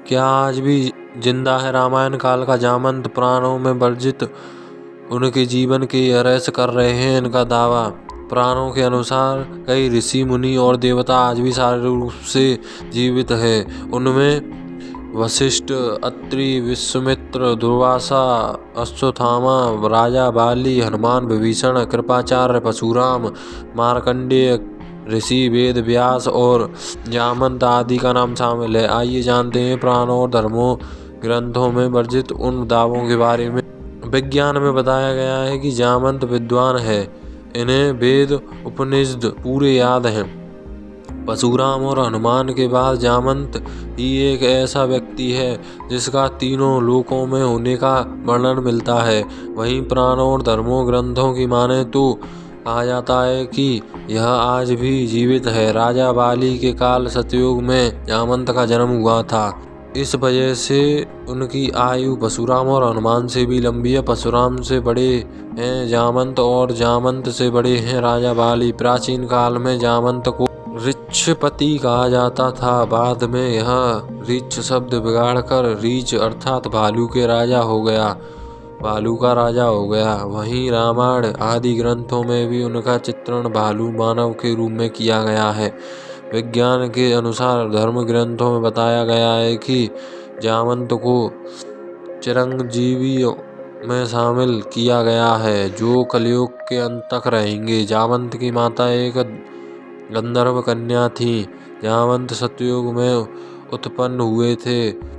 क्या आज भी जिंदा है रामायण काल का जामंत, प्राणों में वर्जित उनके जीवन के रहस्य कर रहे हैं इनका दावा। पुराणों के अनुसार कई ऋषि मुनि और देवता आज भी शारीरिक रूप से जीवित हैं। उनमें वशिष्ठ, अत्रि, विश्वामित्र, दुर्वासा, अश्वत्थामा, राजा बाली, हनुमान, विभीषण, कृपाचार्य, परशुराम, मार्कंडेय ऋषि, वेद व्यास और जामंत आदि का नाम शामिल है। आइए जानते हैं पुराणों और धर्मों ग्रंथों में वर्जित उन दावों के बारे में। विज्ञान में बताया गया है कि जामंत विद्वान है, इन्हें वेद उपनिषद पूरे याद हैं। परशुराम और हनुमान के बाद जामंत ही एक ऐसा व्यक्ति है जिसका तीनों लोकों में होने का वर्णन मिलता है। वहीं पुराणों और धर्मों ग्रंथों की माने तो कहा जाता है कि यह आज भी जीवित है। राजा बाली के काल सतयुग में जामंत का जन्म हुआ था। इस वजह से उनकी आयु परशुराम और हनुमान से भी लंबी है। परशुराम से बड़े हैं जामंत और जामंत से बड़े हैं राजा बाली। प्राचीन काल में जामंत को ऋक्षपति कहा जाता था। बाद में यह ऋक्ष शब्द बिगाड़कर रीछ अर्थात भालू के राजा हो गया, भालू का राजा हो गया। वहीं रामायण आदि ग्रंथों में भी उनका चित्रण भालू मानव के रूप में किया गया है। विज्ञान के अनुसार धर्म ग्रंथों में बताया गया है कि जामंत को चिरंजीवियों में शामिल किया गया है जो कलयुग के अंत तक रहेंगे। जामंत की माता एक गंधर्व कन्या थी। जामंत सतयुग में उत्पन्न हुए थे।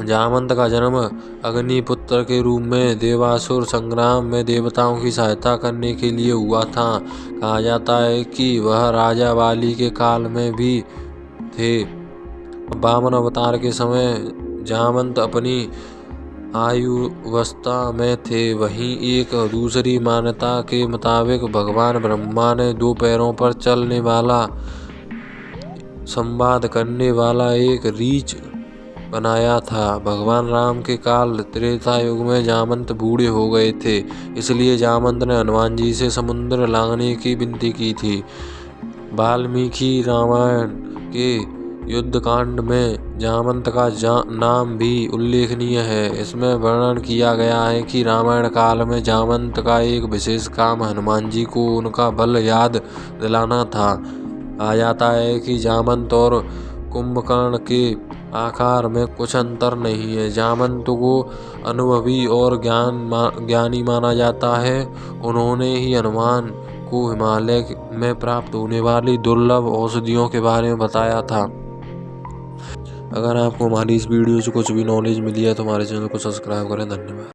जामंत का जन्म अग्निपुत्र के रूप में देवासुर संग्राम में देवताओं की सहायता करने के लिए हुआ था। कहा जाता है कि वह राजा बाली के काल में भी थे। वामन अवतार के समय जामंत अपनी आयुवस्था में थे। वहीं एक दूसरी मान्यता के मुताबिक भगवान ब्रह्मा ने 2 पैरों पर चलने वाला, संवाद करने वाला एक रीछ बनाया था। भगवान राम के काल त्रेता युग में जामंत बूढ़े हो गए थे, इसलिए जामंत ने हनुमान जी से समुद्र लांघने की विनती की थी। वाल्मीकि रामायण के युद्धकांड में जामंत का नाम भी उल्लेखनीय है। इसमें वर्णन किया गया है कि रामायण काल में जामंत का एक विशेष काम हनुमान जी को उनका बल याद दिलाना था। कहा जाता है कि जामंत और कुंभकर्ण के आकार में कुछ अंतर नहीं है। जामंत को अनुभवी और ज्ञानी माना जाता है। उन्होंने ही हनुमान को हिमालय में प्राप्त होने वाली दुर्लभ औषधियों के बारे में बताया था। अगर आपको हमारी इस वीडियो से कुछ भी नॉलेज मिली है तो हमारे चैनल को सब्सक्राइब करें। धन्यवाद।